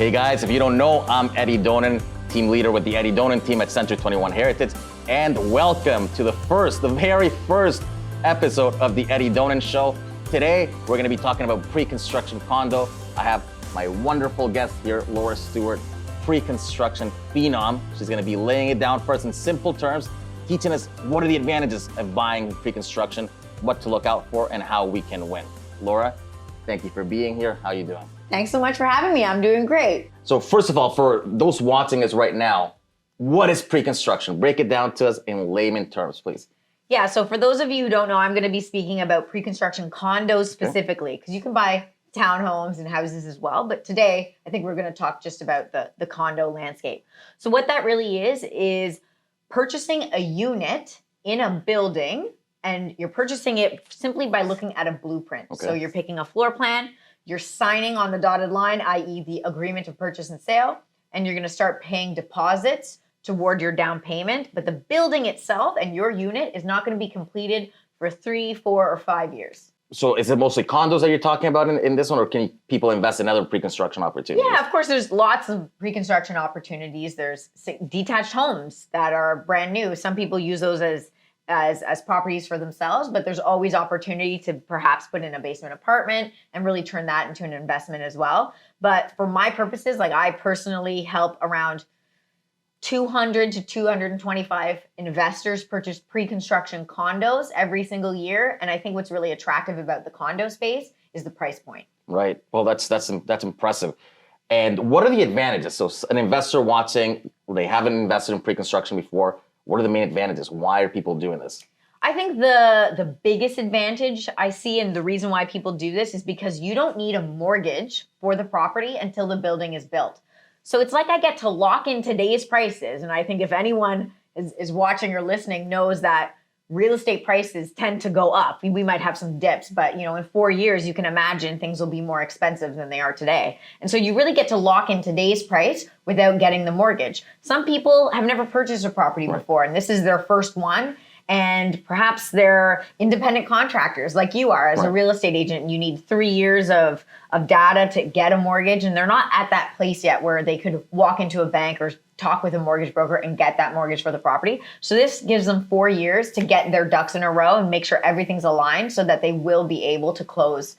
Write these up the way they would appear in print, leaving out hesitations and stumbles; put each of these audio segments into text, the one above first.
Hey guys, if you don't know, I'm Eddie Donan, team leader with the Eddie Donan team at Century 21 Heritage, and welcome to the very first episode of the Eddie Donan Show. Today, we're gonna be talking about pre-construction condo. I have my wonderful guest here, Laura Stewart, pre-construction phenom. She's gonna be laying it down for us in simple terms, teaching us what are the advantages of buying pre-construction, what to look out for, and how we can win. Laura, thank you for being here. How are you doing? Thanks so much for having me. I'm doing great. So first of all, for those watching us right now, what is pre-construction? Break it down to us in layman terms, please. Yeah, so for those of you who don't know, I'm going to be speaking about pre-construction condos specifically, because you can buy townhomes and houses as well. But today, I think we're going to talk just about the condo landscape. So what that really is purchasing a unit in a building, and you're purchasing it simply by looking at a blueprint. Okay. So you're picking a floor plan, you're signing on the dotted line, i.e. the agreement of purchase and sale, and you're going to start paying deposits toward your down payment. But the building itself and your unit is not going to be completed for 3, 4, or 5 years. So is it mostly condos that you're talking about in this one, or can people invest in other pre-construction opportunities? Yeah, of course, there's lots of pre-construction opportunities. There's detached homes that are brand new. Some people use those as properties for themselves, but there's always opportunity to perhaps put in a basement apartment and really turn that into an investment as well. But for my purposes, like I personally help around 200 to 225 investors purchase pre-construction condos every single year. And I think what's really attractive about the condo space is the price point. Right. Well, that's impressive. And what are the advantages? So an investor watching, they haven't invested in pre-construction before. What are the main advantages? Why are people doing this? I think the biggest advantage I see, and the reason why people do this, is because you don't need a mortgage for the property until the building is built. So it's like I get to lock in today's prices. And I think if anyone is watching or listening knows that real estate prices tend to go up. We might have some dips, but in 4 years, you can imagine things will be more expensive than they are today. And so you really get to lock in today's price without getting the mortgage. Some people have never purchased a property before, and this is their first one. And perhaps they're independent contractors like you are as a real estate agent. You need 3 years of data to get a mortgage, and they're not at that place yet where they could walk into a bank or talk with a mortgage broker and get that mortgage for the property. So this gives them 4 years to get their ducks in a row and make sure everything's aligned so that they will be able to close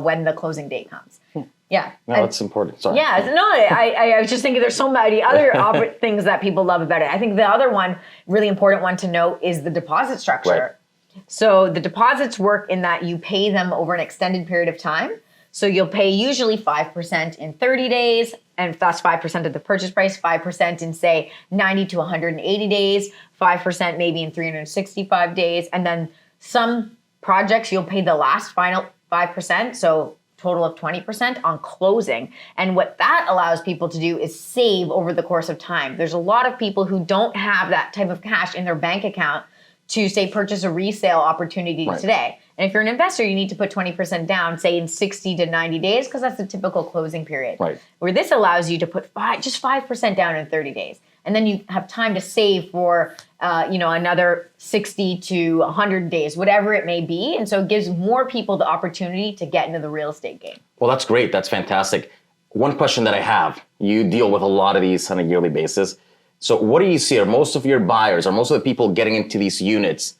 when the closing date comes. Yeah. No, that's important. Sorry. Yeah. No, I was just thinking there's so many other things that people love about it. I think the other one, really important one to note, is the deposit structure. Right. So the deposits work in that you pay them over an extended period of time. So you'll pay usually 5% in 30 days, and that's 5% of the purchase price, 5% in, say, 90 to 180 days, 5% maybe in 365 days. And then some projects, you'll pay the last final 5%. So total of 20% on closing. And what that allows people to do is save over the course of time. There's a lot of people who don't have that type of cash in their bank account to, say, purchase a resale opportunity today. And if you're an investor, you need to put 20% down, say in 60 to 90 days, because that's the typical closing period. Right. Where this allows you to put just 5% down in 30 days. And then you have time to save for, another 60 to 100 days, whatever it may be. And so it gives more people the opportunity to get into the real estate game. Well, that's great. That's fantastic. One question that I have, you deal with a lot of these on a yearly basis. So what do you see? Are most of your buyers, or most of the people getting into these units,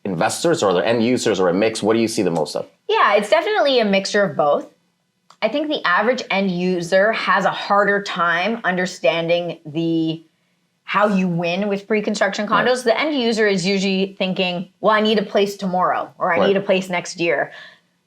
investors or the end users, or a mix? What do you see the most of? Yeah, it's definitely a mixture of both. I think the average end user has a harder time understanding how you win with pre-construction condos. Right. The end user is usually thinking, well, I need a place tomorrow, or I need a place next year.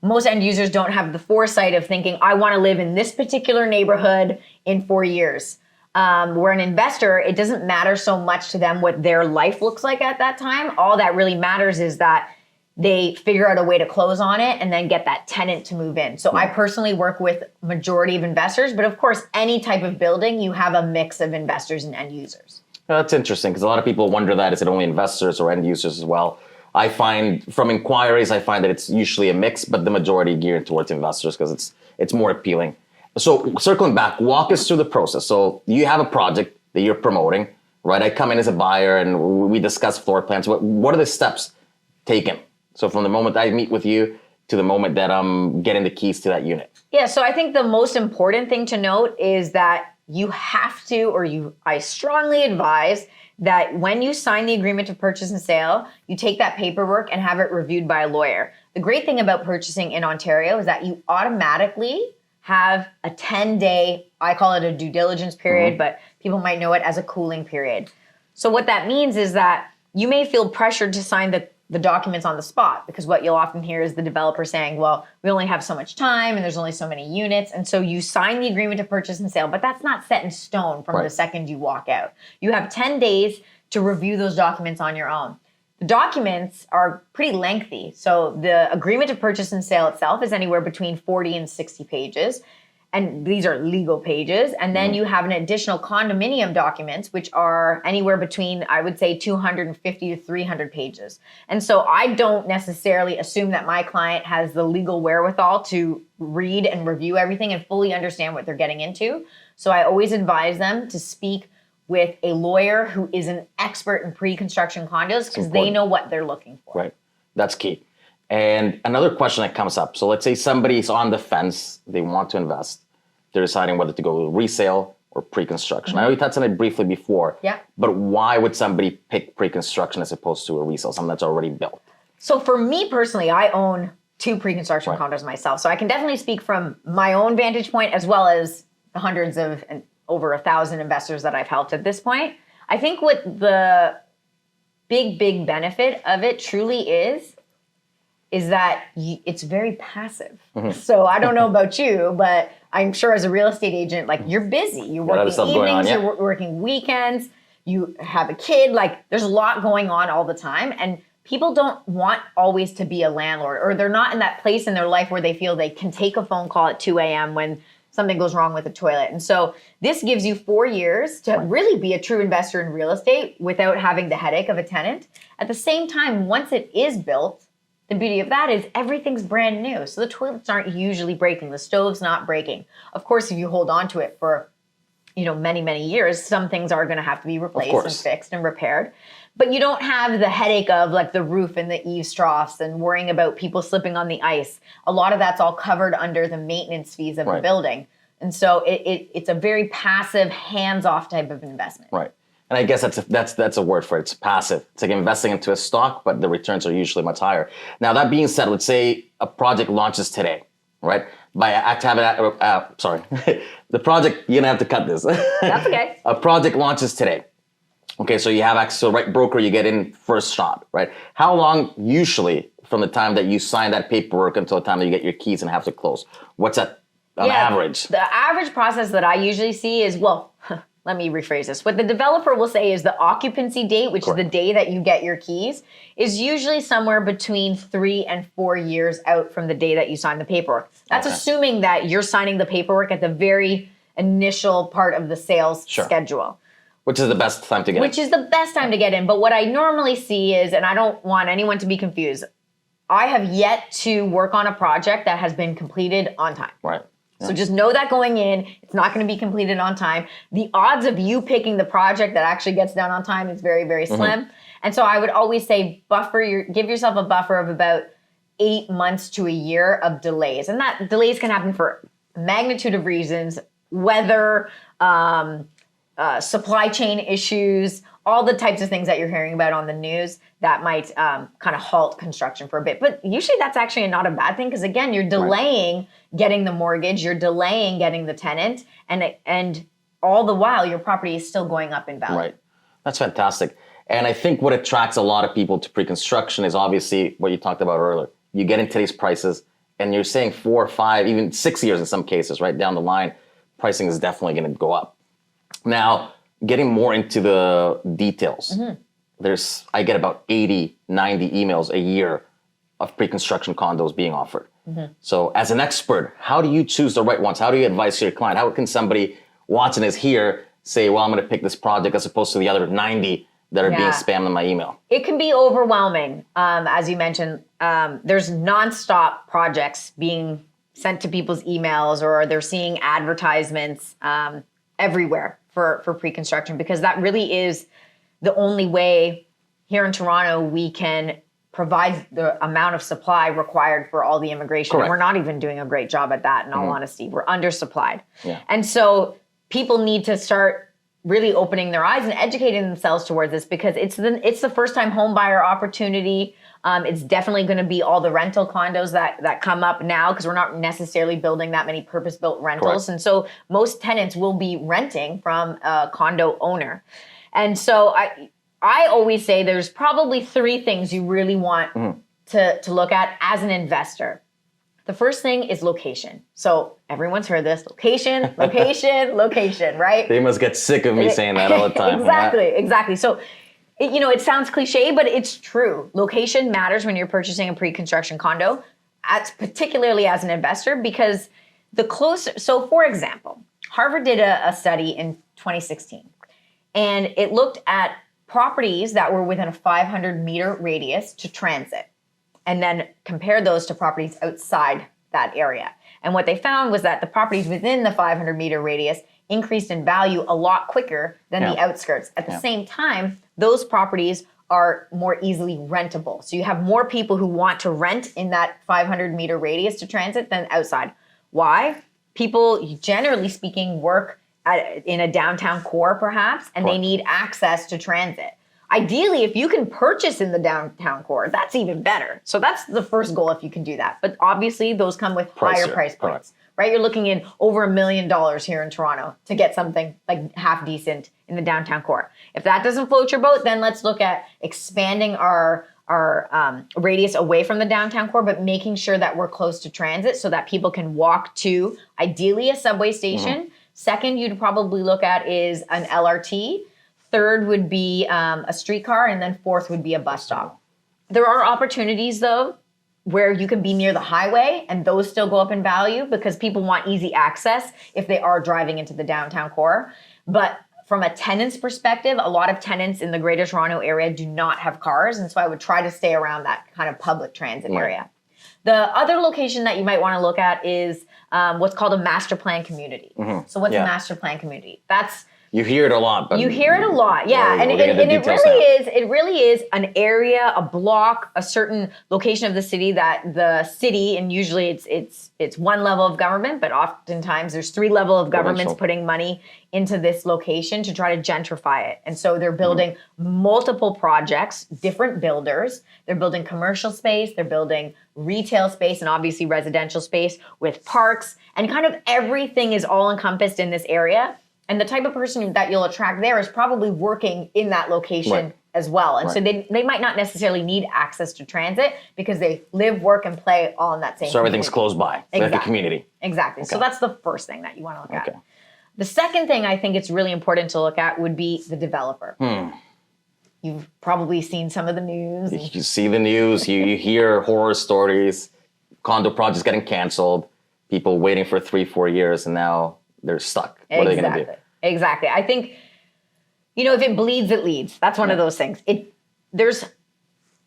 Most end users don't have the foresight of thinking, I want to live in this particular neighborhood in 4 years. Where an investor, it doesn't matter so much to them what their life looks like at that time. All that really matters is that they figure out a way to close on it and then get that tenant to move in. So I personally work with majority of investors, but of course, any type of building, you have a mix of investors and end users. That's interesting, because a lot of people wonder that, is it only investors or end users as well? I find from inquiries, that it's usually a mix, but the majority geared towards investors because it's more appealing. So circling back, walk us through the process. So you have a project that you're promoting, right? I come in as a buyer and we discuss floor plans. What are the steps taken? So from the moment I meet with you to the moment that I'm getting the keys to that unit? Yeah, so I think the most important thing to note is that you have to, I strongly advise that when you sign the agreement to purchase and sale, you take that paperwork and have it reviewed by a lawyer. The great thing about purchasing in Ontario is that you automatically have a 10-day, I call it a due diligence period, but people might know it as a cooling period. So what that means is that you may feel pressured to sign the documents on the spot, because what you'll often hear is the developer saying, well, we only have so much time and there's only so many units. And so you sign the agreement to purchase and sale, but that's not set in stone from the second you walk out. You have 10 days to review those documents on your own. The documents are pretty lengthy. So the agreement to purchase and sale itself is anywhere between 40 and 60 pages. And these are legal pages. And then you have an additional condominium documents, which are anywhere between, I would say, 250 to 300 pages. And so I don't necessarily assume that my client has the legal wherewithal to read and review everything and fully understand what they're getting into. So I always advise them to speak with a lawyer who is an expert in pre-construction condos, because they know what they're looking for. Right. That's key. And another question that comes up. So let's say somebody's on the fence, they want to invest. They're deciding whether to go resale or pre-construction. I know you touched on it briefly before, but why would somebody pick pre-construction as opposed to a resale, something that's already built? So for me personally, I own 2 pre-construction condos myself. So I can definitely speak from my own vantage point, as well as the hundreds of and over 1,000 investors that I've helped at this point. I think what the big benefit of it truly is that it's very passive. So I don't know about you, but I'm sure as a real estate agent, like, you're busy. You're working evenings, you're working weekends, you have a kid, like, there's a lot going on all the time. And people don't want always to be a landlord, or they're not in that place in their life where they feel they can take a phone call at 2 a.m. when something goes wrong with the toilet. And so this gives you 4 years to really be a true investor in real estate without having the headache of a tenant. At the same time, once it is built, the beauty of that is everything's brand new. So the toilets aren't usually breaking. The stove's not breaking. Of course, if you hold on to it for, many years, some things are going to have to be replaced and fixed and repaired. But you don't have the headache of, like, the roof and the eaves troughs and worrying about people slipping on the ice. A lot of that's all covered under the maintenance fees of the building. And so it's a very passive, hands-off type of investment. Right. And I guess that's a word for it. It's passive. It's like investing into a stock, but the returns are usually much higher. Now, that being said, let's say a project launches today, right? The project, you're going to have to cut this. That's okay. A project launches today. Okay, so you have access to the right broker, you get in first shot, right? How long usually from the time that you sign that paperwork until the time that you get your keys and have to close? What's that on average? The average process that I usually see is, let me rephrase this. What the developer will say is the occupancy date, which is the day that you get your keys, is usually somewhere between 3 and 4 years out from the day that you sign the paperwork. That's assuming that you're signing the paperwork at the very initial part of the sales schedule. Which is the best time to get in. Which is the best time to get in. But what I normally see is, and I don't want anyone to be confused, I have yet to work on a project that has been completed on time. Right. So just know that going in, it's not going to be completed on time. The odds of you picking the project that actually gets done on time is very, very slim. And so I would always say give yourself a buffer of about 8 months to a year of delays. And that delays can happen for a magnitude of reasons, weather, supply chain issues, all the types of things that you're hearing about on the news that might kind of halt construction for a bit. But usually that's actually not a bad thing, because, again, you're delaying getting the mortgage, you're delaying getting the tenant, and all the while your property is still going up in value. Right. That's fantastic. And I think what attracts a lot of people to pre-construction is obviously what you talked about earlier. You get in today's prices, and you're saying 4 or 5, even 6 years in some cases, right down the line, pricing is definitely going to go up. Now, getting more into the details, I get about 80, 90 emails a year of pre-construction condos being offered. So as an expert, how do you choose the right ones? How do you advise your client? How can somebody watching this here say, well, I'm going to pick this project as opposed to the other 90 that are being spammed in my email? It can be overwhelming. As you mentioned, there's nonstop projects being sent to people's emails, or they're seeing advertisements everywhere for pre-construction, because that really is the only way here in Toronto we can provides the amount of supply required for all the immigration. Correct. And we're not even doing a great job at that, in all honesty. We're undersupplied. Yeah. And so people need to start really opening their eyes and educating themselves towards this, because it's the first time home buyer opportunity. It's definitely going to be all the rental condos that come up now, because we're not necessarily building that many purpose-built rentals. Correct. And so most tenants will be renting from a condo owner. And so I always say there's probably 3 things you really want to look at as an investor. The first thing is location. So everyone's heard this: location, location, location, right? They must get sick of me saying that all the time. Exactly. So, it sounds cliche, but it's true. Location matters when you're purchasing a pre-construction condo, particularly as an investor, because the closer. So, for example, Harvard did a study in 2016, and it looked at properties that were within a 500-meter radius to transit, and then compared those to properties outside that area. And what they found was that the properties within the 500-meter radius increased in value a lot quicker than the outskirts. At the same time, those properties are more easily rentable. So you have more people who want to rent in that 500-meter radius to transit than outside. Why? People, generally speaking, work in a downtown core, perhaps, and they need access to transit. Ideally, if you can purchase in the downtown core, that's even better. So that's the first goal, if you can do that. But obviously, those come with higher price points, right? You're looking in over $1 million here in Toronto to get something like half decent in the downtown core. If that doesn't float your boat, then let's look at expanding our radius away from the downtown core, but making sure that we're close to transit so that people can walk to, ideally, a subway station. Second, you'd probably look at is an LRT. Third would be a streetcar, and then fourth would be a bus stop. There are opportunities, though, where you can be near the highway, and those still go up in value because people want easy access if they are driving into the downtown core. But from a tenant's perspective, a lot of tenants in the Greater Toronto area do not have cars, and so I would try to stay around that kind of public transit area. The other location that you might want to look at is what's called a master plan community. So what's a master plan community? You hear it a lot, but you hear it a lot, and it really is an area, a block, a certain location of the city that the city, and usually it's one level of government, but oftentimes there's 3 levels of governments putting money into this location to try to gentrify it. And so they're building multiple projects, different builders. They're building commercial space, they're building retail space, and obviously residential space with parks, and kind of everything is all encompassed in this area. And the type of person that you'll attract there is probably working in that location as well. And so they might not necessarily need access to transit because they live, work, and play all in that same So everything's close by, like a community. Exactly. Okay. So that's the first thing that you want to look at. The second thing I think it's really important to look at would be the developer. You've probably seen some of the news. You see the news, you hear horror stories, condo projects getting canceled, people waiting for 3-4 years, and now they're stuck. What are they going to do? Exactly. I think, if it bleeds, it leads. That's one of those things. There's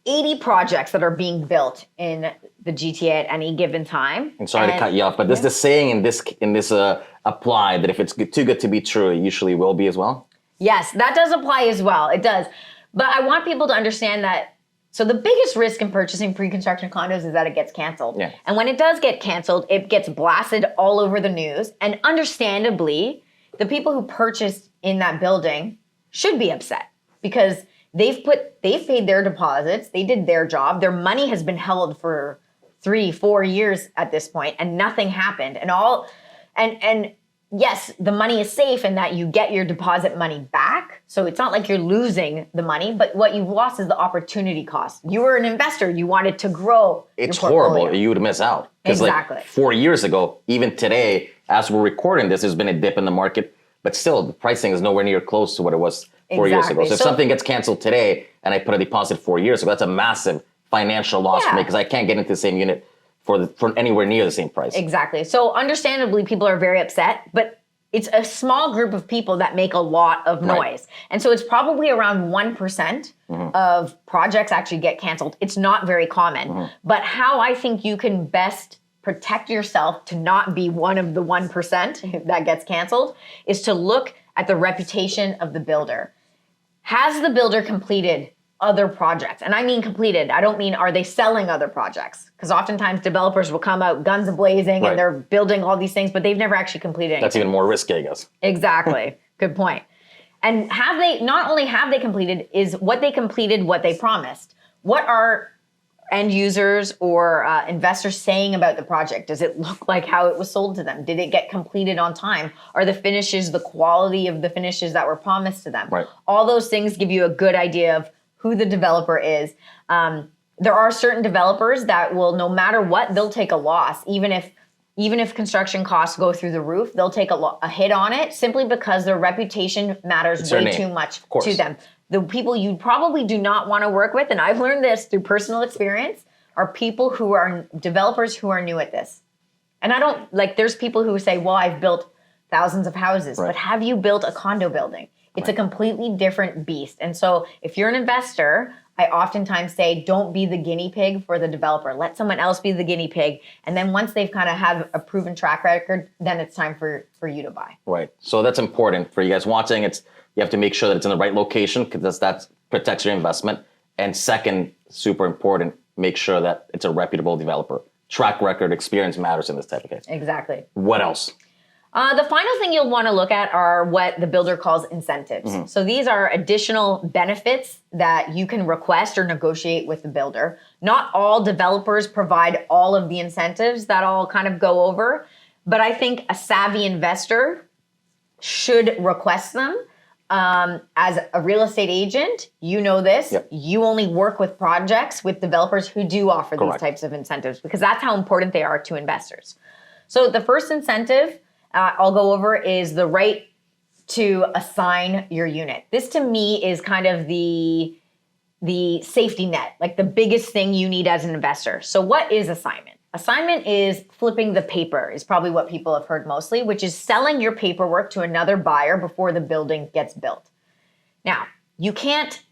80 projects that are being built in the GTA at any given time. And sorry to cut you off, but does the saying in this apply that if it's too good to be true, it usually will be as well? Yes, that does apply as well. It does. But I want people to understand that. So the biggest risk in purchasing pre-construction condos is that it gets canceled. Yeah. And when it does get canceled, it gets blasted all over the news. And understandably, the people who purchased in that building should be upset because they've paid their deposits, they did their job, their money has been held for 3-4 years at this point, and nothing happened. And yes, the money is safe in that you get your deposit money back. So it's not like you're losing the money, but what you've lost is the opportunity cost. You were an investor. You wanted to grow. It's horrible. You would miss out. Exactly. Like 4 years ago, even today, as we're recording this, there's been a dip in the market, but still the pricing is nowhere near close to what it was 4 years ago. So if something gets canceled today and I put a deposit 4 years ago, that's a massive financial loss for me because I can't get into the same unit for anywhere near the same price. Exactly. So understandably, people are very upset, but it's a small group of people that make a lot of noise. And so it's probably around 1% of projects actually get canceled. It's not very common. But how I think you can best protect yourself to not be one of the 1% that gets canceled is to look at the reputation of the builder. Has the builder completed other projects. And I mean completed. I don't mean are they selling other projects? Because oftentimes developers will come out guns a-blazing and they're building all these things, but they've never actually completed anything. That's even more risky, I guess. Exactly. Good point. And not only have they completed, is what they completed what they promised? What are end users or investors saying about the project? Does it look like how it was sold to them? Did it get completed on time? Are the finishes the quality of the finishes that were promised to them? Right. All those things give you a good idea of who the developer is. There are certain developers that will, no matter what, they'll take a loss, even if construction costs go through the roof, they'll take a hit on it simply because their reputation matters way too much to them. The people you probably do not want to work with, and I've learned this through personal experience, are people who are developers who are new at this. And I don't, there's people who say, well, I've built thousands of houses, but have you built a condo building? It's a completely different beast. And so if you're an investor, I oftentimes say, don't be the guinea pig for the developer. Let someone else be the guinea pig. And then once they've kind of have a proven track record, then it's time for you to buy. Right. So that's important for you guys watching. You have to make sure that it's in the right location because that protects your investment. And second, super important, make sure that it's a reputable developer. Track record, experience matters in this type of case. Exactly. What else? The final thing you'll want to look at are what the builder calls incentives. Mm-hmm. So these are additional benefits that you can request or negotiate with the builder. Not all developers provide all of the incentives that I'll kind of go over, but I think a savvy investor should request them. As a real estate agent, you know this, you only work with projects with developers who do offer these types of incentives because that's how important they are to investors. So the first incentive I'll go over is the right to assign your unit. This to me is kind of the safety net, like the biggest thing you need as an investor. So what is assignment? Assignment is flipping the paper, is probably what people have heard mostly, which is selling your paperwork to another buyer before the building gets built. Now, you can't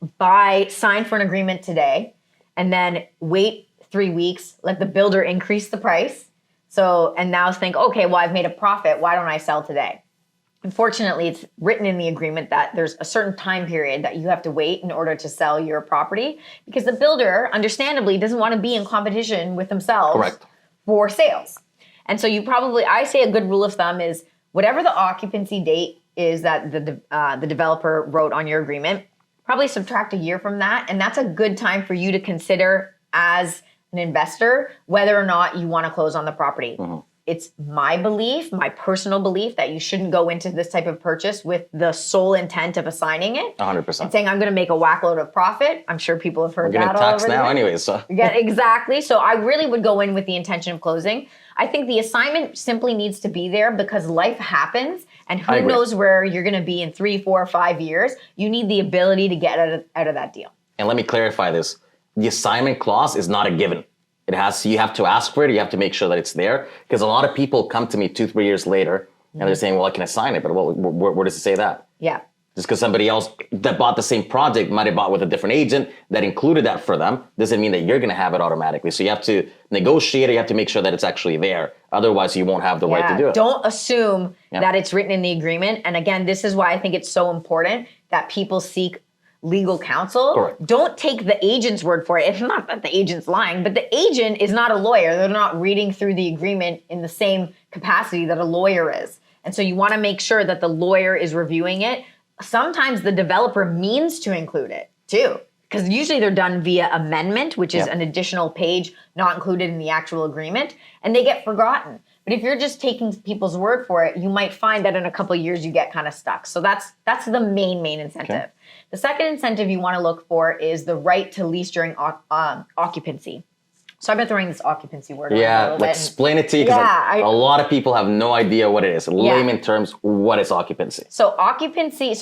sign for an agreement today and then wait 3 weeks, let the builder increase the price. And now think, okay, well, I've made a profit. Why don't I sell today? Unfortunately, it's written in the agreement that there's a certain time period that you have to wait in order to sell your property because the builder, understandably, doesn't want to be in competition with themselves for sales. And so I say a good rule of thumb is whatever the occupancy date is that the developer wrote on your agreement, probably subtract a year from that. And that's a good time for you to consider as an investor whether or not you want to close on the property. Mm-hmm. It's my belief, my personal belief, that you shouldn't go into this type of purchase with the sole intent of assigning it. 100%. And saying, I'm going to make a whackload of profit. I'm sure people have heard that all over. We're getting taxed now anyways. So. Yeah, exactly. So I really would go in with the intention of closing. I think the assignment simply needs to be there because life happens and who knows where you're going to be in 3, 4, 5 years. You need the ability to get out of that deal. And let me clarify this. The assignment clause is not a given. You have to ask for it. You have to make sure that it's there. Because a lot of people come to me 2, 3 years later and they're saying, well, I can assign it. But where does it say that? Yeah. Just because somebody else that bought the same project might have bought with a different agent that included that for them doesn't mean that you're going to have it automatically. So you have to negotiate it. You have to make sure that it's actually there. Otherwise, you won't have the right to do it. Don't assume that it's written in the agreement. And again, this is why I think it's so important that people seek legal counsel. Correct. Don't take the agent's word for it. It's not that the agent's lying, but the agent is not a lawyer. They're not reading through the agreement in the same capacity that a lawyer is. And so you want to make sure that the lawyer is reviewing it. Sometimes the developer means to include it too, because usually they're done via amendment, which is an additional page not included in the actual agreement, and they get forgotten. But if you're just taking people's word for it, you might find that in a couple of years you get kind of stuck. So that's the main incentive. Okay. The second incentive you want to look for is the right to lease during occupancy. So I've been throwing this occupancy word around a little bit. Explain it to you because a lot of people have no idea what it is. In layman terms, what is occupancy? So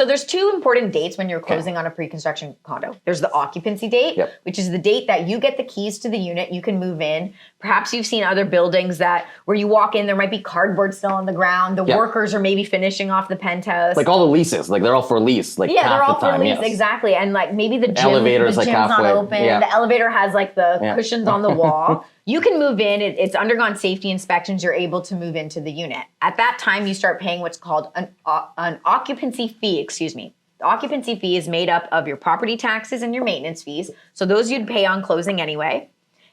there's 2 important dates when you're closing on a pre-construction condo. There's the occupancy date, which is the date that you get the keys to the unit, you can move in. Perhaps you've seen other buildings where you walk in, there might be cardboard still on the ground. The workers are maybe finishing off the penthouse. Like all the leases, they're all for lease. They're all for lease, exactly. And maybe the gym's not open. Yeah. The elevator has the cushions on the wall. You can move in. It's undergone safety inspections. You're able to move into the unit. At that time, you start paying what's called an occupancy fee. The occupancy fee is made up of your property taxes and your maintenance fees. So those you'd pay on closing anyway.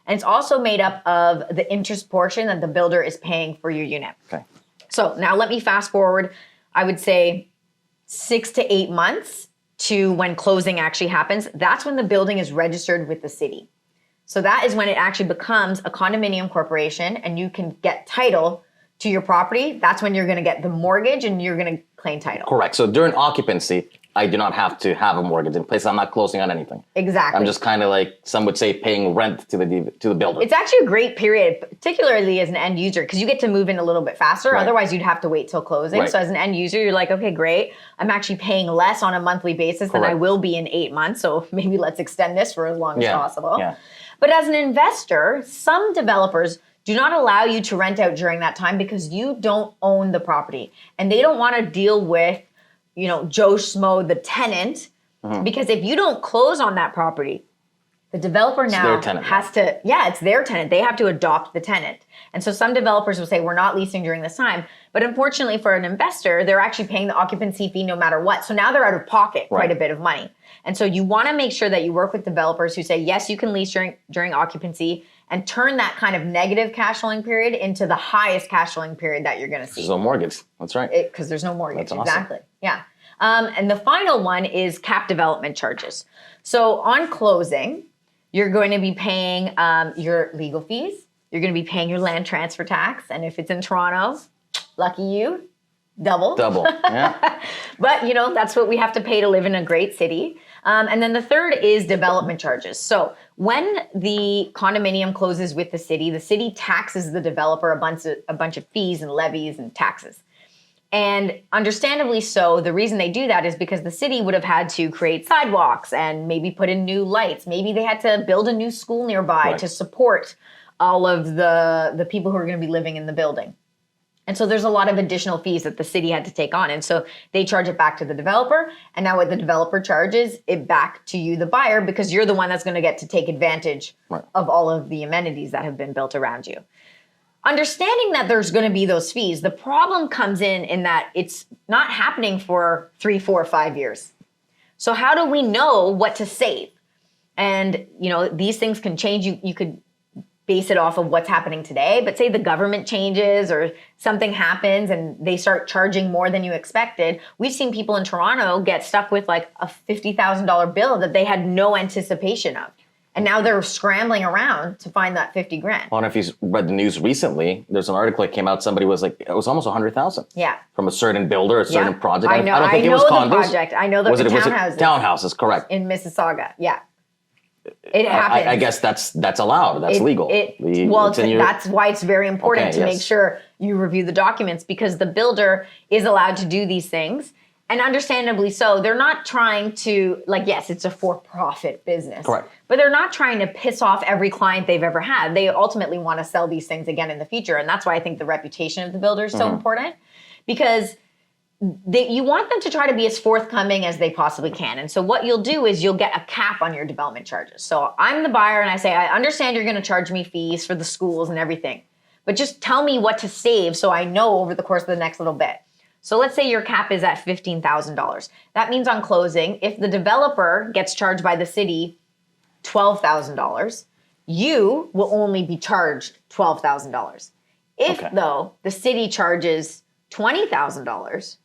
And it's also made up of the interest portion that the builder is paying for your unit. Okay. So now let me fast forward, I would say 6 to 8 months to when closing actually happens. That's when the building is registered with the city. So that is when it actually becomes a condominium corporation and you can get title to your property. That's when you're going to get the mortgage and you're going to claim title. Correct. So during occupancy, I do not have to have a mortgage in place. I'm not closing on anything. Exactly. I'm just kind of like, some would say, paying rent to the builder. It's actually a great period, particularly as an end user, because you get to move in a little bit faster. Right. Otherwise, you'd have to wait till closing. Right. So as an end user, you're like, okay, great. I'm actually paying less on a monthly basis than I will be in 8 months. So maybe let's extend this for as long as possible. Yeah. But as an investor, some developers do not allow you to rent out during that time because you don't own the property. And they don't want to deal with, Joe Schmo, the tenant, because if you don't close on that property, the developer now has to, it's their tenant. They have to adopt the tenant. And so some developers will say, we're not leasing during this time. But unfortunately for an investor, they're actually paying the occupancy fee no matter what. So now they're out of pocket quite a bit of money. And so you want to make sure that you work with developers who say, yes, you can lease during occupancy and turn that kind of negative cash flowing period into the highest cash flowing period that you're going to see. There's no mortgage. That's right. Because there's no mortgage. That's awesome. Exactly. Yeah. And the final one is cap development charges. So on closing, you're going to be paying your legal fees. You're going to be paying your land transfer tax. And if it's in Toronto, lucky you, double. Double, yeah. But, that's what we have to pay to live in a great city. And then the third is development charges. So when the condominium closes with the city taxes the developer a bunch of fees and levies and taxes. And understandably so, the reason they do that is because the city would have had to create sidewalks and maybe put in new lights. Maybe they had to build a new school nearby to support all of the people who are going to be living in the building. And so there's a lot of additional fees that the city had to take on. And so they charge it back to the developer. And now what the developer charges it back to you, the buyer, because you're the one that's going to get to take advantage of all of the amenities that have been built around you. Understanding that there's going to be those fees, the problem comes in that it's not happening for 3, 4, 5 years. So how do we know what to save? And, these things can change. You could base it off of what's happening today, but say the government changes or something happens and they start charging more than you expected. We've seen people in Toronto get stuck with like a $50,000 bill that they had no anticipation of. And now they're scrambling around to find that 50 grand. I don't know if you've read the news recently. There's an article that came out. Somebody was like, it was almost 100,000. Yeah. From a certain builder, a certain project. I know. I don't think I it was know condos. the project. I know the townhouses. Was it townhouses? Correct. In Mississauga. Yeah. It happens. I guess that's allowed. That's legal. That's why it's very important to make sure you review the documents because the builder is allowed to do these things. And understandably so, they're not trying to, yes, it's a for-profit business. Correct. But they're not trying to piss off every client they've ever had. They ultimately want to sell these things again in the future. And that's why I think the reputation of the builder is so important because you want them to try to be as forthcoming as they possibly can. And so what you'll do is you'll get a cap on your development charges. So I'm the buyer and I say, I understand you're going to charge me fees for the schools and everything, but just tell me what to save so I know over the course of the next little bit. So let's say your cap is at $15,000. That means on closing, if the developer gets charged by the city $12,000, you will only be charged $12,000. If, though, the city charges $20,000,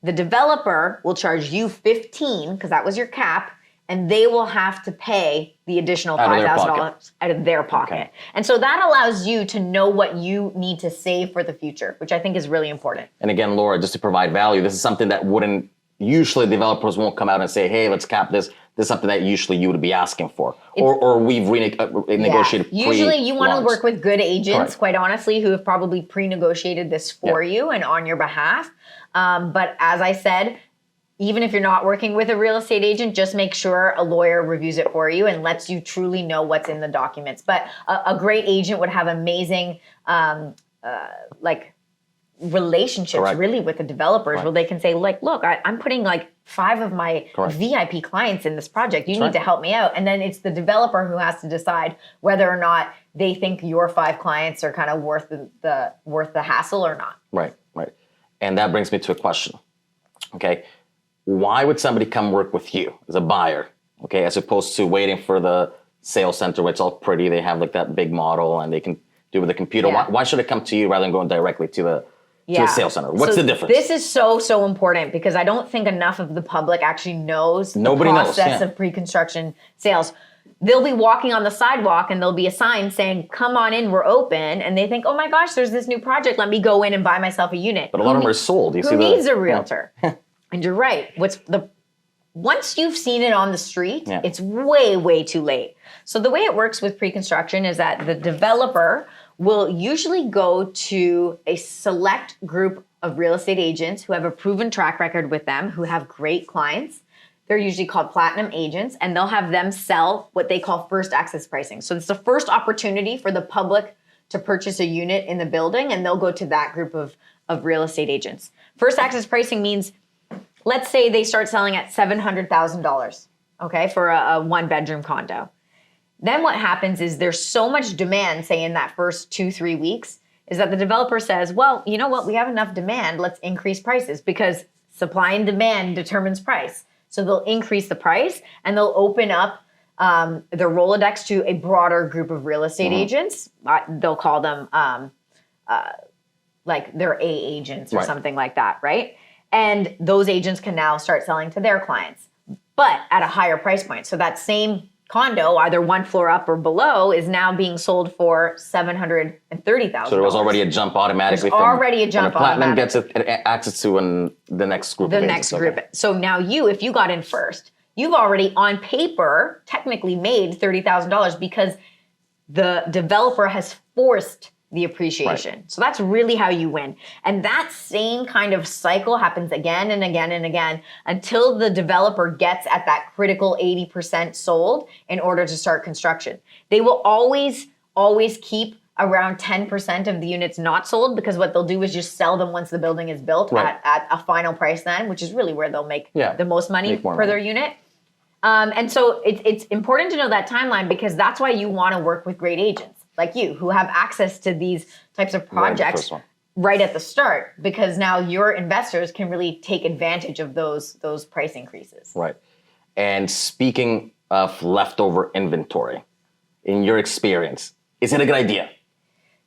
the developer will charge you $15,000 because that was your cap, and they will have to pay the additional $5,000 out of their pocket. Okay. And so that allows you to know what you need to save for the future, which I think is really important. And again, Laura, just to provide value, this is something that usually developers won't come out and say, hey, let's cap this. This is something that usually you would be asking for. Or we've renegotiated. Usually you want to work with good agents, quite honestly, who have probably pre-negotiated this for you and on your behalf. But as I said, even if you're not working with a real estate agent, just make sure a lawyer reviews it for you and lets you truly know what's in the documents. But a great agent would have amazing relationships really with the developers where they can say, look, I'm putting 5 of my VIP clients in this project. You need to help me out. And then it's the developer who has to decide whether or not they think your 5 clients are kind of worth the hassle or not. Right. And that brings me to a question. Okay. why would somebody come work with you as a buyer, okay, as opposed to waiting for the sales center where it's all pretty, they have like that big model and they can do it with the computer. Yeah. Why should it come to you rather than going directly to the sales center? What's the difference? This is so important because I don't think enough of the public actually knows Nobody the process knows, of pre-construction sales. They'll be walking on the sidewalk and there'll be a sign saying, come on in, we're open. And they think, oh my gosh, there's this new project. Let me go in and buy myself a unit. But a lot of them are sold. Who needs a realtor? And you're right. Once you've seen it on the street, it's way too late. So the way it works with pre-construction is that the developer will usually go to a select group of real estate agents who have a proven track record with them, who have great clients. They're usually called platinum agents, and they'll have them sell what they call first access pricing. So it's the first opportunity for the public to purchase a unit in the building, and they'll go to that group of real estate agents. First access pricing means, let's say they start selling at $700,000, okay, for a one-bedroom condo. Then what happens is there's so much demand, say in that first 2-3 weeks, is that the developer says, well, you know what, we have enough demand, let's increase prices because supply and demand determines price. So they'll increase the price and they'll open up their Rolodex to a broader group of real estate agents. They'll call them like their A agents or something like that, right? And those agents can now start selling to their clients, but at a higher price point. So that same condo, either one floor up or below, is now being sold for $730,000. So there was already a jump automatically. There's already a jump platinum gets access to the next group. The next group. Okay. So now if you got in first, you've already on paper technically made $30,000 because the developer has forced the appreciation. Right. So that's really how you win. And that same kind of cycle happens again and again and again until the developer gets at that critical 80% sold in order to start construction. They will always keep around 10% of the units not sold because what they'll do is just sell them once the building is built at a final price then, which is really where they'll make the most money per their unit. And so it's important to know that timeline because that's why you want to work with great agents like you who have access to these types of projects right at the start because now your investors can really take advantage of those price increases. Right. And speaking of leftover inventory, in your experience, is it a good idea?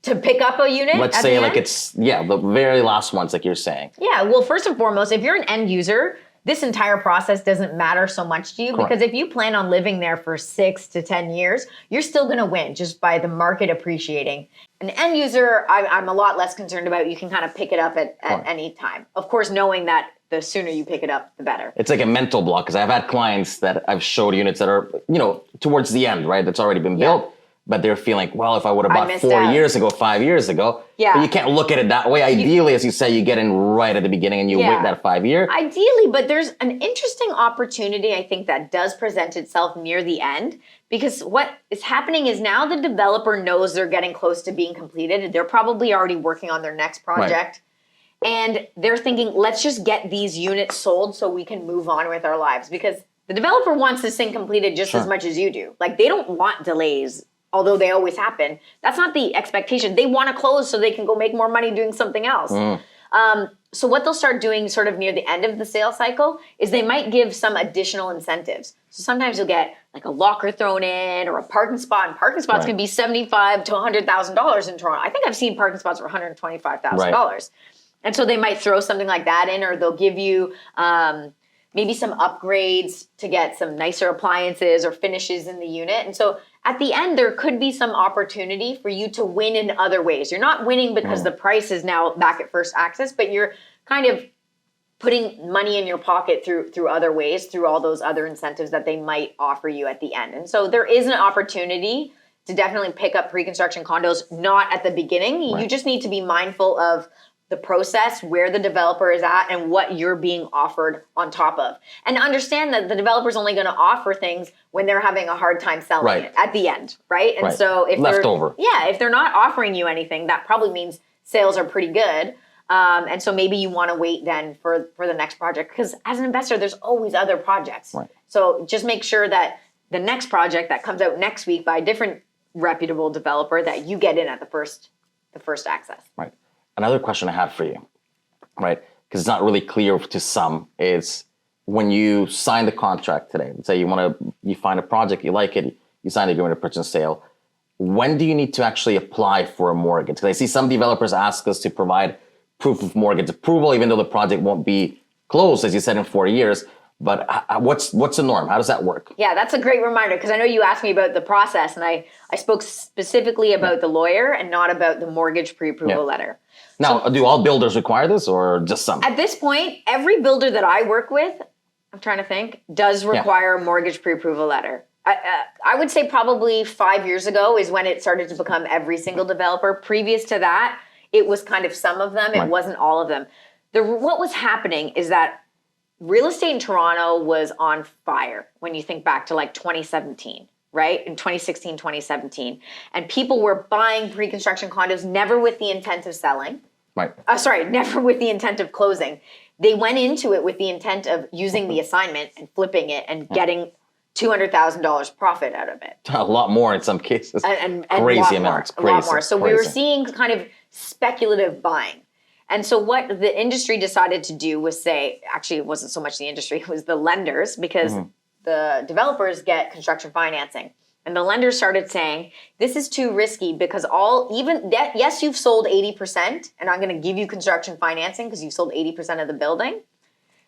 To pick up a unit? Let's say like it's, the very last ones like you're saying. Yeah, well, first and foremost, if you're an end user, this entire process doesn't matter so much to you because if you plan on living there for 6 to 10 years, you're still going to win just by the market appreciating. An end user, I'm a lot less concerned about. You can kind of pick it up at any time. Of course, knowing that the sooner you pick it up, the better. It's like a mental block because I've had clients that I've showed units that are, towards the end, right? That's already been built. But they're feeling, well, if I would have bought 4 years ago, 5 years ago. Yeah. But you can't look at it that way. Ideally, as you say, you get in right at the beginning and you wait that 5 year. Ideally, but there's an interesting opportunity, I think, that does present itself near the end. Because what is happening is now the developer knows they're getting close to being completed. They're probably already working on their next project. Right. And they're thinking, let's just get these units sold so we can move on with our lives. Because the developer wants this thing completed just as much as you do. Like, they don't want delays. Although they always happen, that's not the expectation. They want to close so they can go make more money doing something else. So what they'll start doing sort of near the end of the sales cycle is they might give some additional incentives. So sometimes you'll get like a locker thrown in or a parking spot. And parking spots can be $75,000 to $100,000 in Toronto. I think I've seen parking spots for $125,000. And so they might throw something like that in, or they'll give you maybe some upgrades to get some nicer appliances or finishes in the unit. And so at the end, there could be some opportunity for you to win in other ways. You're not winning because the price is now back at first access, but you're kind of putting money in your pocket through other ways, through all those other incentives that they might offer you at the end. And so there is an opportunity to definitely pick up pre-construction condos, not at the beginning. You just need to be mindful of the process, where the developer is at, and what you're being offered on top of. And understand that the developer's only going to offer things when they're having a hard time selling it at the end, right? And so if if they're not offering you anything, that probably means sales are pretty good. And so maybe you want to wait then for the next project, because as an investor, there's always other projects. Right. So just make sure that the next project that comes out next week by a different reputable developer, that you get in at the first access. Right. Another question I have for you, right? Because it's not really clear to some, is when you sign the contract today, let's say you find a project, you like it, you sign the agreement of purchase and sale. When do you need to actually apply for a mortgage? Because I see some developers ask us to provide proof of mortgage approval, even though the project won't be closed, as you said, in 4 years. But what's the norm? How does that work? Yeah, that's a great reminder, because I know you asked me about the process, and I spoke specifically about the lawyer and not about the mortgage pre-approval letter. Now, do all builders require this or just some? At this point, every builder that I work with, I'm trying to think, does require a mortgage pre-approval letter. I would say probably 5 years ago is when it started to become every single developer. Previous to that, it was kind of some of them. It wasn't all of them. What was happening is that real estate in Toronto was on fire when you think back to like 2017, right? In 2016, 2017. And people were buying pre-construction condos, never with the intent of selling. Right. Never with the intent of closing. They went into it with the intent of using the assignment and flipping it and getting $200,000 profit out of it. A lot more in some cases. And crazy amounts. A lot more. So we were seeing kind of speculative buying. And so what the industry decided to do was say, actually it wasn't so much the industry, it was the lenders, because the developers get construction financing. And the lenders started saying, this is too risky because yes, you've sold 80% and I'm going to give you construction financing because you've sold 80% of the building.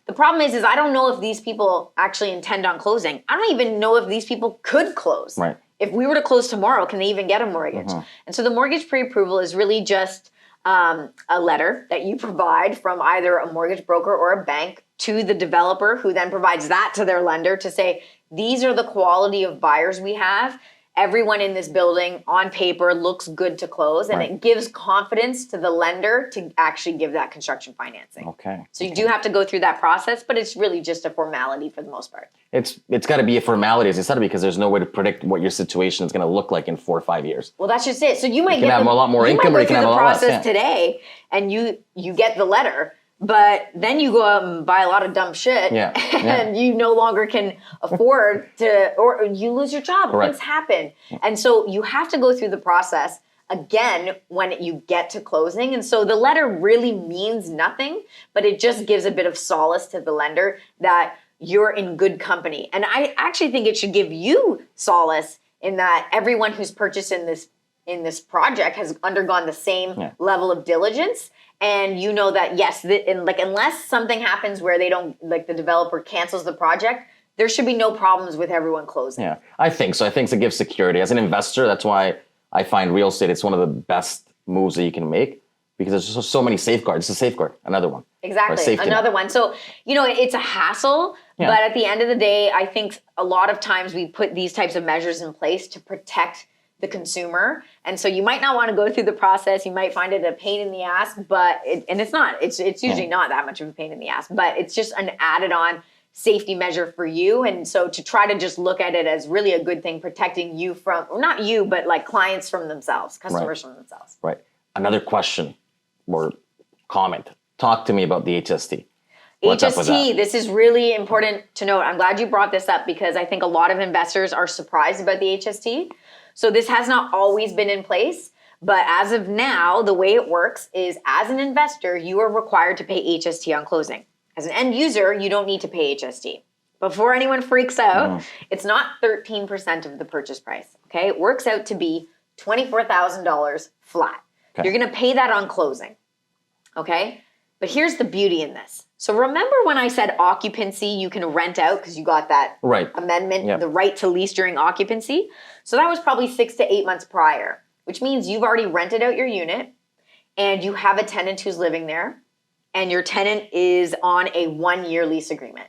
The problem is I don't know if these people actually intend on closing. I don't even know if these people could close. Right. If we were to close tomorrow, can they even get a mortgage? And so the mortgage pre-approval is really just a letter that you provide from either a mortgage broker or a bank to the developer, who then provides that to their lender to say, these are the quality of buyers we have. Everyone in this building on paper looks good to close, and it gives confidence to the lender to actually give that construction financing. Okay. So you do have to go through that process, but it's really just a formality for the most part. It's got to be a formality, as you said, because there's no way to predict what your situation is going to look like in 4 or 5 years. Well, that's just it. So you might have a lot more income, or you can have a lot less. You might go through the process today, and you get the letter. But then you go out and buy a lot of dumb shit, and you no longer can afford to, or you lose your job. Correct. Things happen. And so you have to go through the process again when you get to closing. And so the letter really means nothing, but it just gives a bit of solace to the lender that you're in good company. And I actually think it should give you solace in that everyone who's purchased in this project has undergone the same level of diligence. And you know that, yes, unless something happens where they don't, like the developer cancels the project, there should be no problems with everyone closing. Yeah, I think so. I think it gives security. As an investor, that's why I find real estate, it's one of the best moves that you can make, because there's just so many safeguards. It's a safeguard, another one. Exactly, another one. So, it's a hassle, but at the end of the day, I think a lot of times we put these types of measures in place to protect the consumer. And so you might not want to go through the process. You might find it a pain in the ass, but it's not. It's usually not that much of a pain in the ass, but it's just an added on safety measure for you. And so to try to just look at it as really a good thing, protecting you from, or not you, but like clients from themselves, customers from themselves. Right. Another question or comment. Talk to me about the HST. What's up with that? This is really important to note. I'm glad you brought this up, because I think a lot of investors are surprised about the HST. So this has not always been in place, but as of now, the way it works is, as an investor, you are required to pay HST on closing. As an end user, you don't need to pay HST. Before anyone freaks out, it's not 13% of the purchase price, okay? It works out to be $24,000 flat. Okay. You're going to pay that on closing, okay? But here's the beauty in this. So remember when I said occupancy, you can rent out because you got that amendment, the right to lease during occupancy? So that was probably 6 to 8 months prior, which means you've already rented out your unit and you have a tenant who's living there, and your tenant is on a 1-year lease agreement.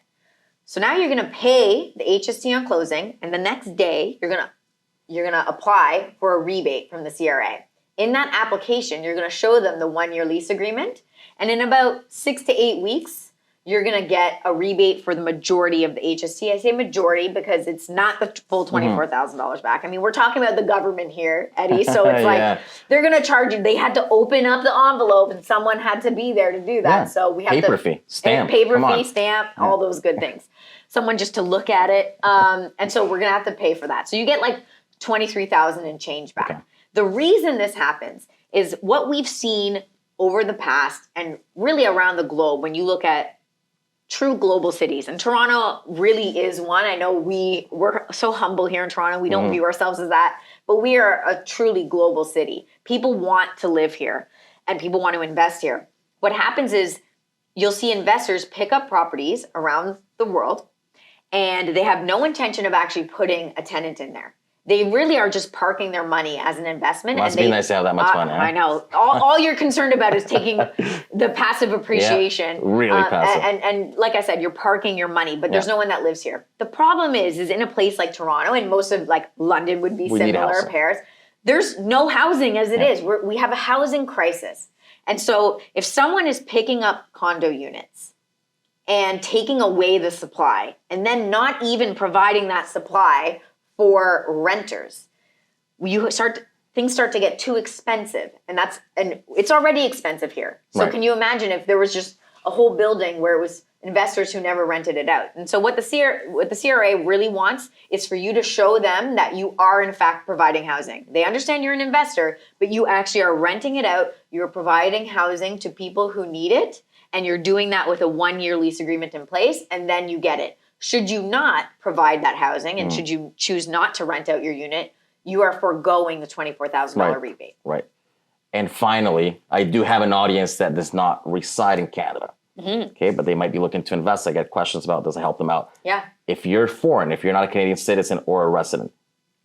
So now you're going to pay the HST on closing, and the next day you're going to apply for a rebate from the CRA. In that application, you're going to show them the 1-year lease agreement, and in about 6 to 8 weeks, you're going to get a rebate for the majority of the HST. I say majority because it's not the full $24,000 back. I mean, we're talking about the government here, Eddie. So it's like they're going to charge you. They had to open up the envelope, and someone had to be there to do that. Yeah. So we have paper fee, stamp, stamp, all those good things. Someone just to look at it. And so we're going to have to pay for that. So you get like $23,000 and change back. Okay. The reason this happens is what we've seen over the past and really around the globe when you look at true global cities. And Toronto really is one. I know we're so humble here in Toronto. We don't view ourselves as that, but we are a truly global city. People want to live here and people want to invest here. What happens is you'll see investors pick up properties around the world and they have no intention of actually putting a tenant in there. They really are just parking their money as an investment. Must be nice to have that much fun. I know. All you're concerned about is taking the passive appreciation. Yeah, really passive. And like I said, you're parking your money, but there's no one that lives here. The problem is in a place like Toronto, and most of like London would be similar, Paris, there's no housing as it is. We have a housing crisis. And so if someone is picking up condo units and taking away the supply and then not even providing that supply for renters, things start to get too expensive, and it's already expensive here. So can you imagine if there was just a whole building where it was investors who never rented it out? And so what the CRA really wants is for you to show them that you are in fact providing housing. They understand you're an investor, but you actually are renting it out. You're providing housing to people who need it, and you're doing that with a 1-year lease agreement in place, and then you get it. Should you not provide that housing and should you choose not to rent out your unit, you are foregoing the $24,000 rebate. Right. And finally, I do have an audience that does not reside in Canada. Okay, but they might be looking to invest. I get questions about, does it help them out? Yeah. If you're foreign, if you're not a Canadian citizen or a resident,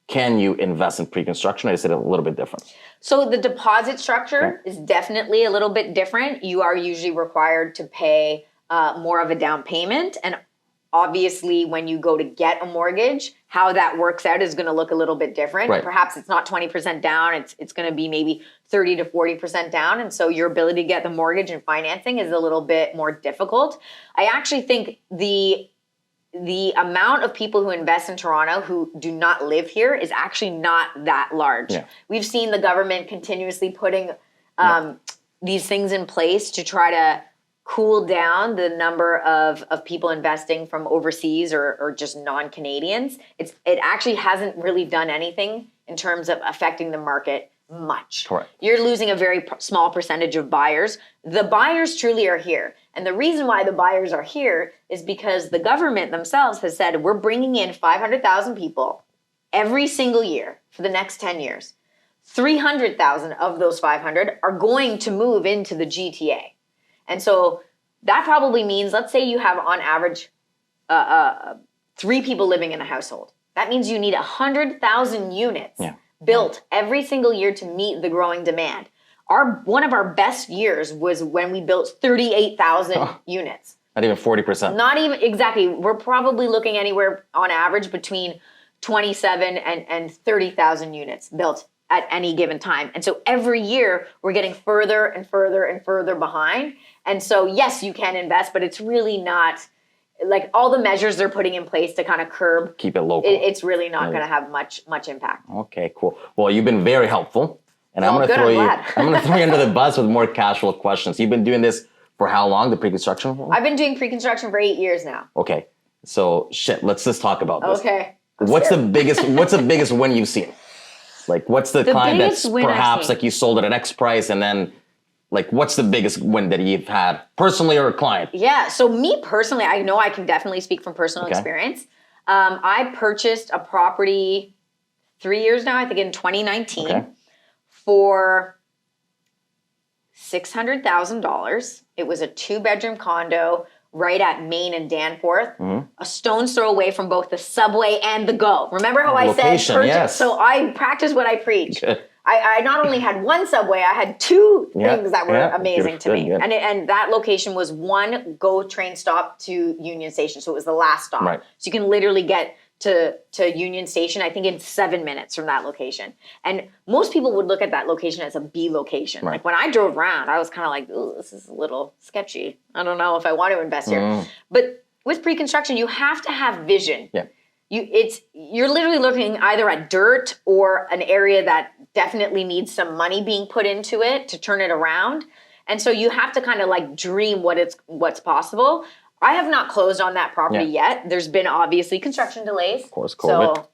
can you invest in pre-construction, or is it a little bit different? So the deposit structure is definitely a little bit different. You are usually required to pay more of a down payment, and obviously, when you go to get a mortgage, how that works out is going to look a little bit different. Right. Perhaps it's not 20% down. It's going to be maybe 30 to 40% down. And so your ability to get the mortgage and financing is a little bit more difficult. I actually think the amount of people who invest in Toronto who do not live here is actually not that large. Yeah. We've seen the government continuously putting these things in place to try to cool down the number of people investing from overseas or just non-Canadians. It actually hasn't really done anything in terms of affecting the market much. Correct. You're losing a very small percentage of buyers. The buyers truly are here. And the reason why the buyers are here is because the government themselves has said, we're bringing in 500,000 people every single year for the next 10 years. 300,000 of those 500 are going to move into the GTA. And so that probably means, let's say you have on average 3 people living in a household. That means you need 100,000 units built every single year to meet the growing demand. One of our best years was when we built 38,000 units. Not even 40%. Not even, exactly. We're probably looking anywhere on average between 27 and 30,000 units built at any given time. And so every year we're getting further and further and further behind. And so yes, you can invest, but it's really not like all the measures they're putting in place to kind of curb. Keep it local. It's really not going to have much impact. Okay, cool. Well, you've been very helpful. And Well, I'm going to throw you under the bus with more casual questions. You've been doing this for how long, the pre-construction? I've been doing pre-construction for 8 years now. Okay. So let's just talk about this. Okay. What's the biggest win you've seen? Like, what's the client that's perhaps like you sold it at X price, and then like what's the biggest win that you've had personally or a client? Yeah. So me personally, I know I can definitely speak from personal experience. I purchased a property 3 years now, I think in 2019, for $600,000. It was a 2-bedroom condo right at Main and Danforth, a stone's throw away from both the subway and the Go. Remember how I said purchase? Yes. So I practice what I preach. I not only had one subway, I had 2 things that were amazing to me. And that location was one Go train stop to Union Station. So it was the last stop. Right. So you can literally get to Union Station, I think in 7 minutes from that location. And most people would look at that location as a B location. Right. Like when I drove around, I was kind of like, ooh, this is a little sketchy. I don't know if I want to invest here. But with pre-construction, you have to have vision. Yeah. You're literally looking either at dirt or an area that definitely needs some money being put into it to turn it around. And so you have to kind of like dream what's possible. I have not closed on that property yet. There's been obviously construction delays. Of course, COVID. So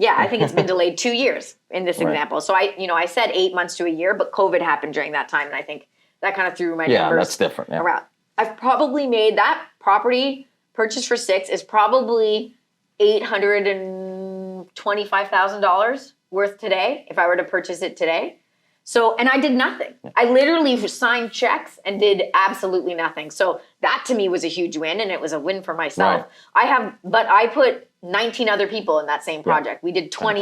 I think it's been delayed 2 years in this example. So I said 8 months to a year, but COVID happened during that time. And I think that kind of threw my numbers that's different. around. I've probably made that property purchase for 6 is probably $825,000 worth today if I were to purchase it today. So, and I did nothing. I literally signed checks and did absolutely nothing. So that to me was a huge win, and it was a win for myself. Right. But I put 19 other people in that same project. We did 20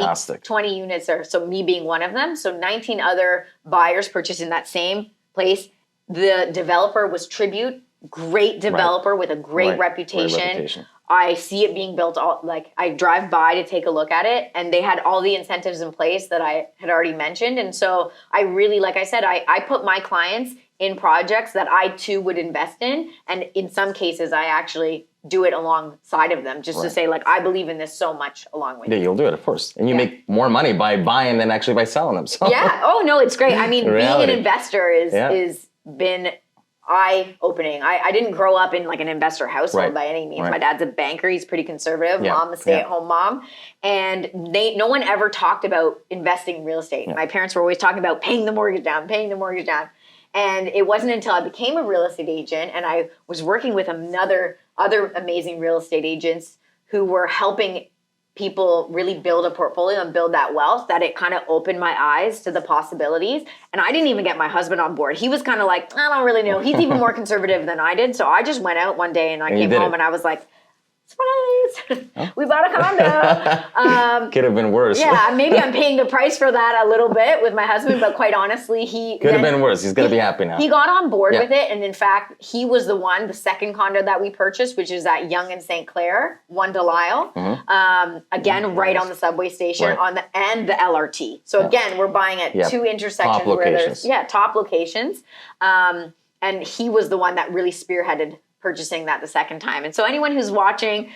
units, or so me being one of them. So 19 other buyers purchased in that same place. The developer was Tribute, great developer with a great reputation. I see it being built I drive by to take a look at it, and they had all the incentives in place that I had already mentioned. And so I really, like I said, I put my clients in projects that I too would invest in. And in some cases, I actually do it alongside of them just to say, like, I believe in this so much along with you. Yeah, you'll do it, of course. And you make more money by buying than actually by selling them. So. Yeah. Oh, no, it's great. I mean, being an investor is been eye-opening. I didn't grow up in like an investor household by any means. My dad's a banker. He's pretty conservative. Mom, a stay-at-home mom. And no one ever talked about investing in real estate. My parents were always talking about paying the mortgage down. And it wasn't until I became a real estate agent and I was working with other amazing real estate agents who were helping people really build a portfolio and build that wealth that it kind of opened my eyes to the possibilities. And I didn't even get my husband on board. He was kind of like, I don't really know. He's even more conservative than I did. So I just went out one day and I came home and I was like, surprise, we bought a condo. Could have been worse. Yeah, maybe I'm paying the price for that a little bit with my husband, but quite honestly, he could have been worse. He's going to be happy now. He got on board with it, and in fact, he was the second condo that we purchased, which is at Yonge and St. Clair, 1 Delisle. Again, right on the subway station and the LRT. So again, we're buying at two intersections where there's top locations. And he was the one that really spearheaded purchasing that the second time. And so anyone who's watching,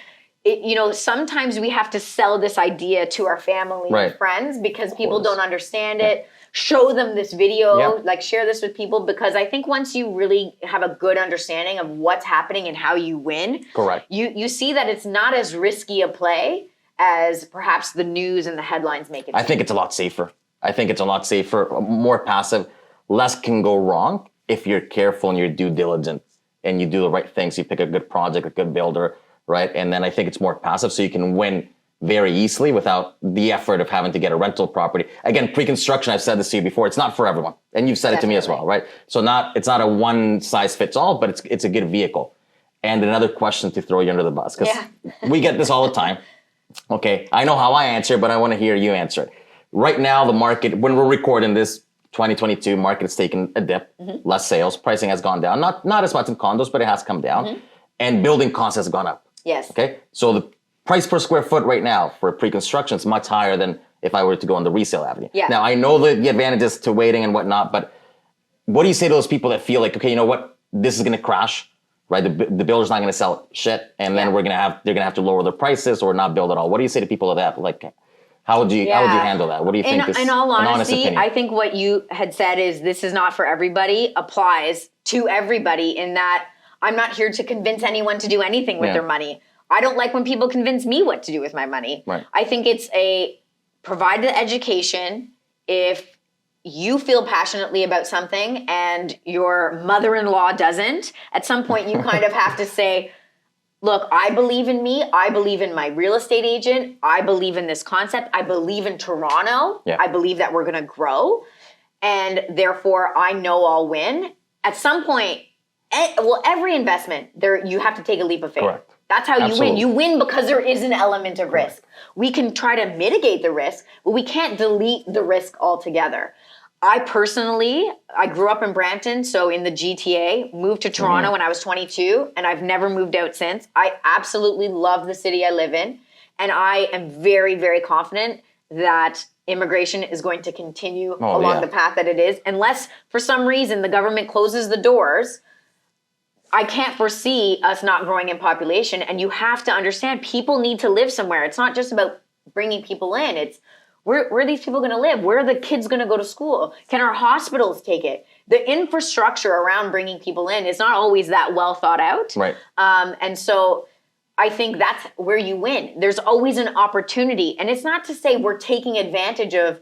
sometimes we have to sell this idea to our family and friends because people don't understand it. Show them this video, share this with people, because I think once you really have a good understanding of what's happening and how you win, you see that it's not as risky a play as perhaps the news and the headlines make it. I think it's a lot safer. More passive. Less can go wrong if you're careful and you're due diligent. And you do the right things. You pick a good project, a good builder, right? And then I think it's more passive, so you can win very easily without the effort of having to get a rental property. Again, pre-construction, I've said this to you before, it's not for everyone. And you've said it to me as well, right? So it's not a one size fits all, but it's a good vehicle. And another question to throw you under the bus, because we get this all the time. Okay, I know how I answer, but I want to hear you answer it. Right now, the market, when we're recording this, 2022 market has taken a dip, less sales, pricing has gone down, not as much in condos, but it has come down, and building costs has gone up. Yes. Okay, so the price per square foot right now for pre-construction is much higher than if I were to go on the resale avenue. Yeah. Now I know the advantages to waiting and whatnot, but what do you say to those people that feel like, okay, you know what, this is going to crash, right? The builder's not going to sell shit, and then they're going to have to lower their prices or not build at all. What do you say to people of that? Like, how would you handle that? What do you think? In all honesty, I think what you had said is this is not for everybody applies to everybody in that I'm not here to convince anyone to do anything with their money. I don't like when people convince me what to do with my money. Right. I think it's provide the education. If you feel passionately about something and your mother-in-law doesn't, at some point you kind of have to say, look, I believe in me. I believe in my real estate agent. I believe in this concept. I believe in Toronto. Yeah. I believe that we're going to grow. And therefore, I know I'll win. At some point, every investment, you have to take a leap of faith. Correct. That's how you win. You win because there is an element of risk. We can try to mitigate the risk, but we can't delete the risk altogether. I grew up in Brampton, so in the GTA, moved to Toronto when I was 22, and I've never moved out since. I absolutely love the city I live in, and I am very, very confident that immigration is going to continue along the path that it is. Unless, for some reason, the government closes the doors, I can't foresee us not growing in population, and you have to understand, people need to live somewhere. It's not just about bringing people in. It's where are these people going to live? Where are the kids going to go to school? Can our hospitals take it? The infrastructure around bringing people in is not always that well thought out. Right. And so I think that's where you win. There's always an opportunity. And it's not to say we're taking advantage of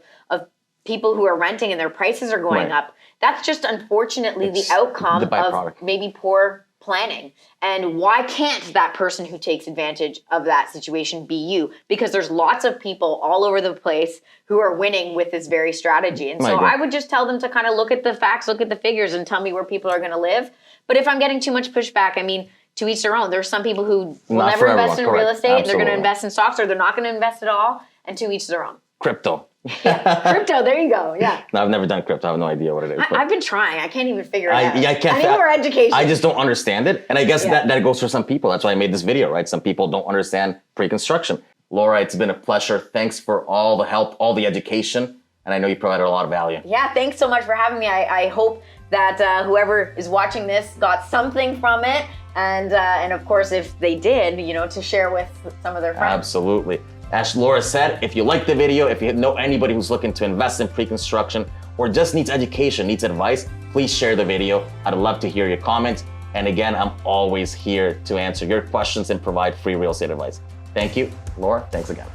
people who are renting and their prices are going up. That's just unfortunately the outcome of maybe poor planning. And why can't that person who takes advantage of that situation be you? Because there's lots of people all over the place who are winning with this very strategy. And so I would just tell them to kind of look at the facts, look at the figures, and tell me where people are going to live. But if I'm getting too much pushback, I mean, to each their own. There's some people who will never invest in real estate. Absolutely. They're going to invest in stocks, or they're not going to invest at all. And to each their own. Crypto. Crypto, there you go. Yeah. No, I've never done crypto. I have no idea what it is. I've been trying. I can't even figure it out. I can't. I need more education. I just don't understand it. And I guess that goes for some people. That's why I made this video, right? Some people don't understand pre-construction. Laura, it's been a pleasure. Thanks for all the help, all the education. And I know you provided a lot of value. Yeah, thanks so much for having me. I hope that whoever is watching this got something from it. And of course, if they did, to share with some of their friends. Absolutely. As Laura said, if you like the video, if you know anybody who's looking to invest in pre-construction or just needs education, needs advice, please share the video. I'd love to hear your comments. And again, I'm always here to answer your questions and provide free real estate advice. Thank you. Laura, thanks again.